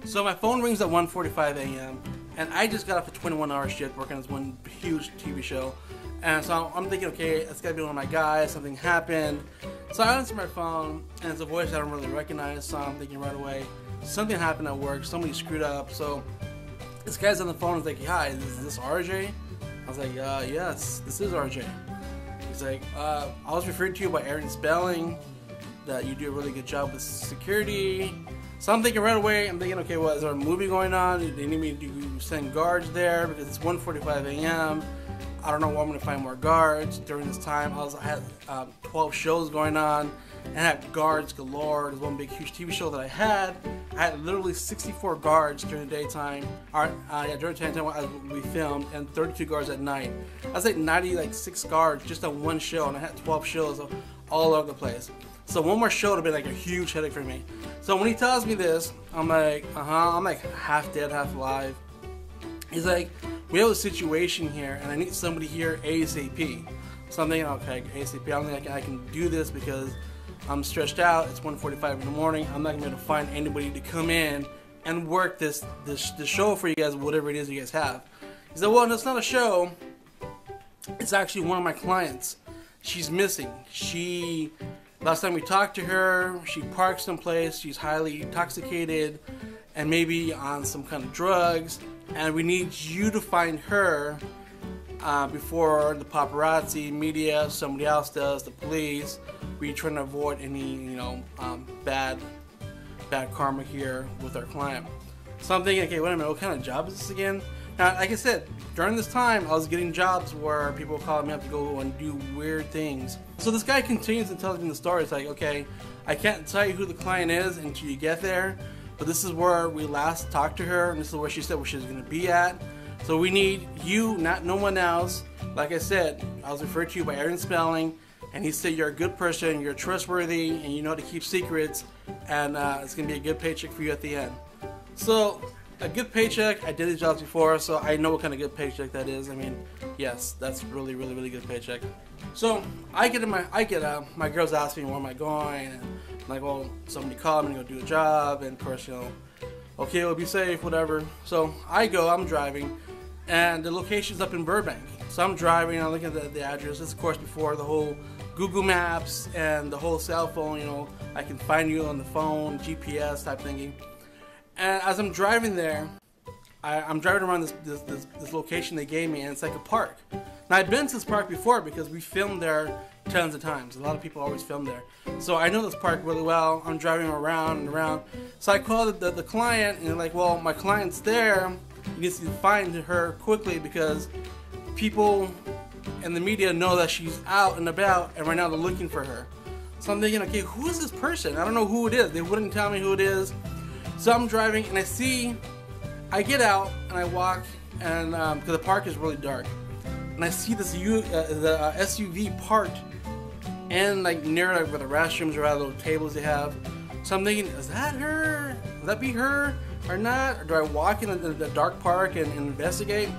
So my phone rings at 1:45 a.m. and I just got off a 21-hour shift working on this one huge TV show. And so I'm thinking, okay, it's gotta be one of my guys, something happened. So I answer my phone and it's a voice I don't really recognize, so I'm thinking right away, something happened at work, somebody screwed up. So this guy's on the phone, he's like, hi, is this RJ? I was like, yes, this is RJ. He's like, I was referred to you by Aaron Spelling, that you do a really good job with security. So I'm thinking right away, I'm thinking, okay, well, is there a movie going on? They need me to send guards there because it's 1:45 a.m. I don't know where I'm going to find more guards. During this time, I had 12 shows going on, and I had guards galore. There's one big, huge TV show that I had literally 64 guards during the daytime, during the time we filmed, and 32 guards at night. I was like 96 guards just on one show, and I had 12 shows all over the place. So one more show would have been like a huge headache for me. So when he tells me this, I'm like, I'm like half dead, half alive. He's like, we have a situation here, and I need somebody here ASAP. So I'm thinking, okay, ASAP. I don't think I can do this because I'm stretched out. It's 1:45 in the morning. I'm not gonna be able to find anybody to come in and work this show for you guys, whatever it is you guys have. He said, well, no, it's not a show. It's actually one of my clients. She's missing. Last time we talked to her, she parked someplace. She's highly intoxicated and maybe on some kind of drugs. And we need you to find her before the paparazzi, media, somebody else does, the police. We're trying to avoid any, bad karma here with our client. So I'm thinking, okay, wait a minute, what kind of job is this again? Now, like I said, during this time, I was getting jobs where people were calling me up to go and do weird things. So this guy continues and tells me the story. It's like, okay, I can't tell you who the client is until you get there, but this is where we last talked to her, and this is where she said where she's going to be at. So we need you, not no one else. Like I said, I was referred to you by Aaron Spelling, and he said you're a good person, you're trustworthy, and you know how to keep secrets, and it's going to be a good paycheck for you at the end. So, a good paycheck, I did these jobs before, so I know what kind of good paycheck that is. I mean, yes, that's really, really, really good paycheck. So, my girls ask me where am I going, and I'm like, well, somebody called me to go do a job, and of course, okay, we'll be safe, whatever. So, I'm driving, and the location's up in Burbank. So I'm driving, I'm looking at the address. This, of course, before the whole Google Maps and the whole cell phone, I can find you on the phone, GPS type thingy. And as I'm driving there, I'm driving around this location they gave me, and it's like a park. Now, I've been to this park before because we filmed there tons of times. A lot of people always film there. So I know this park really well. I'm driving around and around. So I called the client, and they're like, well, my client's there. You need to find her quickly because people and the media know that she's out and about, and right now they're looking for her. So I'm thinking, okay, who is this person? I don't know who it is. They wouldn't tell me who it is. So I'm driving, and I get out, and I walk, and because the park is really dark, and I see this the SUV parked, and like near where the restrooms are, little tables they have. So I'm thinking, is that her? Would that be her or not? Or do I walk in the dark park and investigate?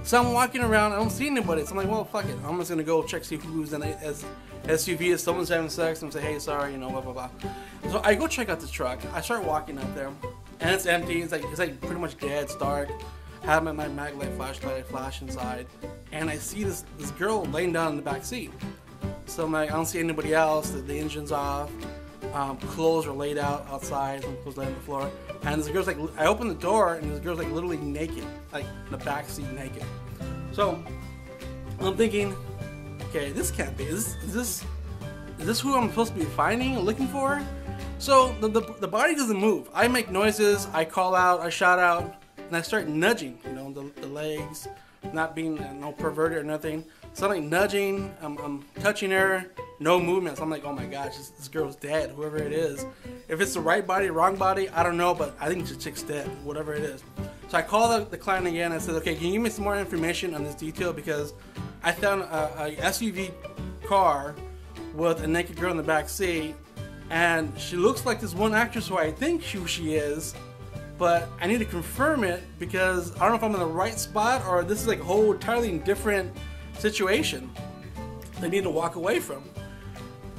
So I'm walking around, I don't see anybody. So I'm like, well, fuck it. I'm just gonna go check, see who's in the SUV. If someone's having sex, I'm say, hey, sorry, blah blah blah. So I go check out this truck. I start walking up there, and it's empty. It's like pretty much dead. It's dark. I have my Maglite flashlight. I flash inside, and I see this girl laying down in the back seat. So I'm like, I don't see anybody else. The engine's off. Clothes are laid out outside. Some clothes laid on the floor. And this girl's like, I open the door, and this girl's like literally naked, like in the back seat naked. So I'm thinking, okay, this can't be. Is this who I'm supposed to be finding, looking for? So the body doesn't move. I make noises. I call out. I shout out, and I start nudging. The legs, not being no perverted or nothing. So I'm like nudging. I'm touching her. No movement. So I'm like, oh my gosh, this girl's dead. Whoever it is. If it's the right body, wrong body, I don't know, but I think the chick's dead. Whatever it is. So I call the client again. I said, okay, can you give me some more information on this detail, because I found a SUV car with a naked girl in the back seat, and she looks like this one actress who I think who she is, but I need to confirm it because I don't know if I'm in the right spot or this is like a whole entirely different situation they need to walk away from.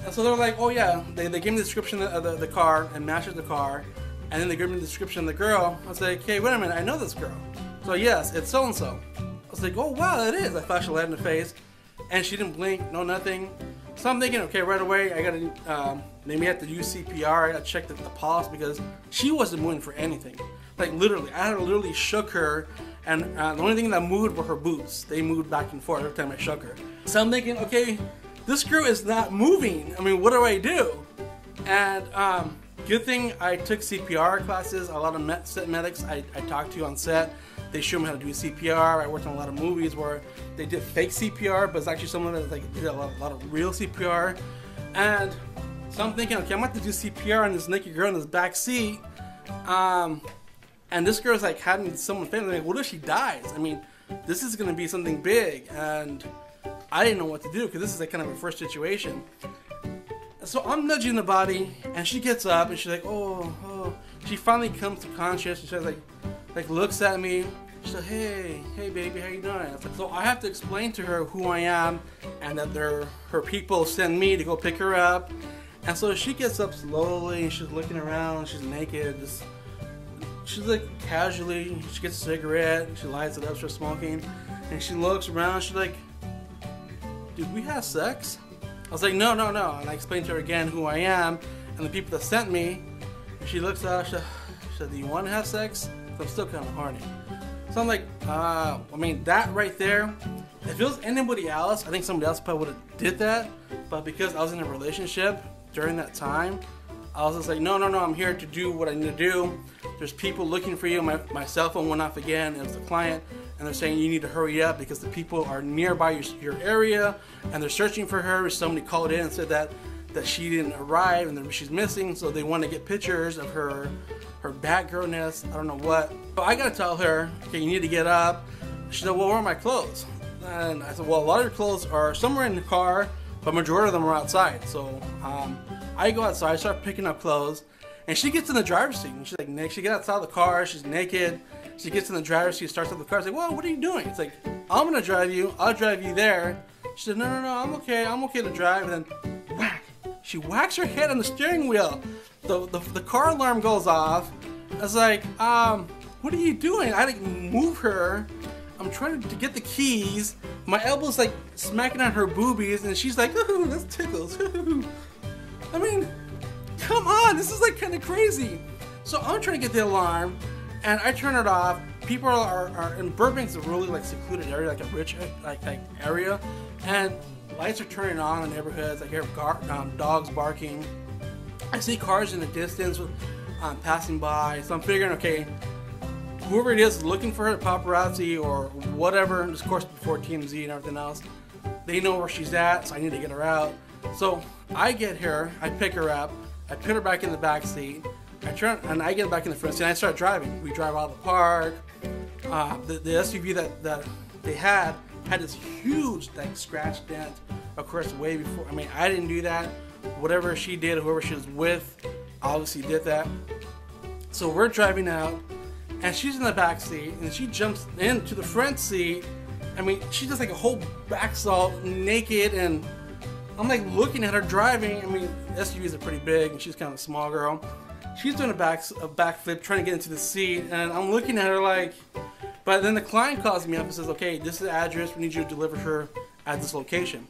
And so they're like, oh yeah, they gave me the description of the car and matches the car, And then they gave me the description of the girl. I was like, hey, wait a minute, I know this girl. So yes, it's so-and-so. I was like, oh wow, it is. I flashed a light in the face, and she didn't blink, no nothing. So I'm thinking, okay, right away, I gotta, maybe I have to use CPR. I gotta check the pulse because she wasn't moving for anything. Like literally, I had literally shook her, and the only thing that moved were her boots. They moved back and forth every time I shook her. So I'm thinking, okay, this girl is not moving. I mean, what do I do? And good thing I took CPR classes. A lot of set medics I talked to on set, they showed me how to do CPR. I worked on a lot of movies where they did fake CPR, but it's actually someone that like did a lot of real CPR. And so I'm thinking, okay, I'm about to do CPR on this naked girl in this back seat. And this girl's like having someone faint. Like, what if she dies? I mean, this is gonna be something big, and I didn't know what to do because this is like kind of a first situation. So I'm nudging the body, and she gets up, and she's like, oh. She finally comes to conscious, and she's like looks at me. She's like, hey baby, how you doing? So I have to explain to her who I am, and that her people send me to go pick her up. And so she gets up slowly, and she's looking around, she's naked, she's like casually, she gets a cigarette, she lights it up, she's smoking, and she looks around, she's like, did we have sex? I was like, no. And I explained to her again who I am and the people that sent me. She looks out, she said, do you want to have sex? I'm still kind of horny. So I'm like, I mean, that right there, if it was anybody else, I think somebody else probably would have did that. But because I was in a relationship during that time, I was just like, no, I'm here to do what I need to do. There's people looking for you. My cell phone went off again. It was the client. And they're saying you need to hurry up because the people are nearby your area and they're searching for her. Somebody called in and said that she didn't arrive and that she's missing, so they want to get pictures of her Batgirl-ness. I don't know what. But I gotta tell her, okay, you need to get up. She said, well, where are my clothes? And I said, well, a lot of your clothes are somewhere in the car, but majority of them are outside. So I go outside, I start picking up clothes, and she gets in the driver's seat. And she's like, Nick, she gets outside the car, she's naked. She gets in the driver's seat, starts up the car. I was like, well, what are you doing? It's like, I'm gonna drive you. I'll drive you there. She said, no, I'm okay. I'm okay to drive. And then, whack! She whacks her head on the steering wheel. The car alarm goes off. I was like, what are you doing? I like move her. I'm trying to get the keys. My elbow's like smacking on her boobies, and she's like, ooh, that tickles. I mean, come on, this is like kind of crazy. So I'm trying to get the alarm. And I turn it off. People are in Burbank's a really like secluded area, like a rich like area, and lights are turning on in neighborhoods. I hear dogs barking. I see cars in the distance passing by. So I'm figuring, okay, whoever it is looking for her, paparazzi or whatever. And of course, before TMZ and everything else, they know where she's at. So I need to get her out. So I get her. I pick her up. I put her back in the back seat. I turn and I get back in the front seat and I start driving. We drive out of the park. The SUV that they had this huge like scratch dent, of course, way before. I mean, I didn't do that. Whatever she did, whoever she was with, obviously did that. So we're driving out, and she's in the back seat, and she jumps into the front seat. I mean, she does like a whole backsault, naked, and I'm like looking at her driving. I mean, SUVs are pretty big, and she's kind of a small girl. She's doing a backflip, trying to get into the seat, and I'm looking at her like, but then the client calls me up and says, okay, this is the address, we need you to deliver her at this location.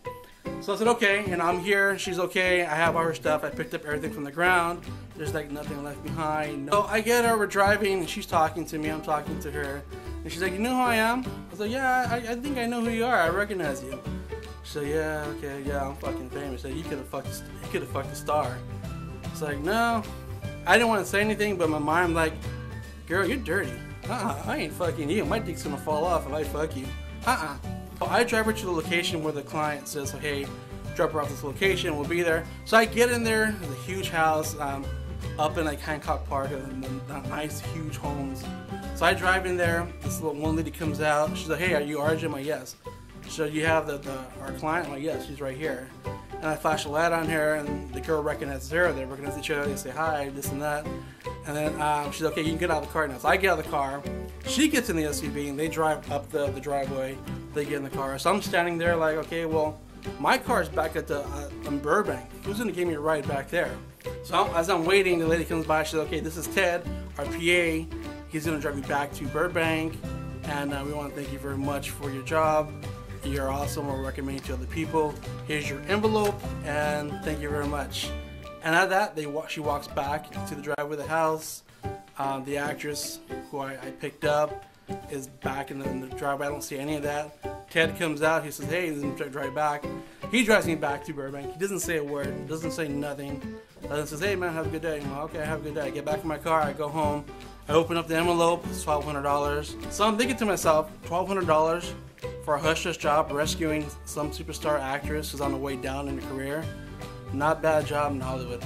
So I said, okay, and I'm here, she's okay, I have all her stuff, I picked up everything from the ground, there's like nothing left behind. So I get her, we're driving, and she's talking to me, I'm talking to her, and she's like, you know who I am? I was like, yeah, I think I know who you are, I recognize you. She said, yeah, okay, yeah, I'm fucking famous. She said, you could have fucked a star. It's like, no. I didn't want to say anything, but my mind like, girl, you're dirty. I ain't fucking you. My dick's gonna fall off if I fuck you. So I drive her to the location where the client says, hey, drop her off this location, we'll be there. So I get in there, there's a huge house up in like Hancock Park, and nice huge homes. So I drive in there, this little one lady comes out, she's like, hey, are you RJ? I'm like, yes. So you have our client? I'm like, yes, she's right here. And I flash a light on her, and the girl recognizes her. They recognize each other. They say hi, this and that. And then she's okay, you can get out of the car now. So I get out of the car. She gets in the SUV, and they drive up the driveway. They get in the car. So I'm standing there like, okay, well, my car's back at in Burbank. Who's going to give me a ride back there? So as I'm waiting, the lady comes by. She said, "Okay, this is Ted, our PA. He's gonna drive you back to Burbank, and we want to thank you very much for your job. You're awesome. We'll recommend you to other people. Here's your envelope, and thank you very much." And at that, she walks back to the driveway of the house. The actress who I picked up is back in the driveway. I don't see any of that. Ted comes out. He says, "Hey, he's gonna drive back." He drives me back to Burbank. He doesn't say a word. Doesn't say nothing. He says, "Hey, man, have a good day." I'm like, "Okay, have a good day." I get back in my car. I go home. I open up the envelope. It's $1,200. So I'm thinking to myself, $1,200 for a hush-hush job rescuing some superstar actress who's on the way down in her career. Not bad job in Hollywood.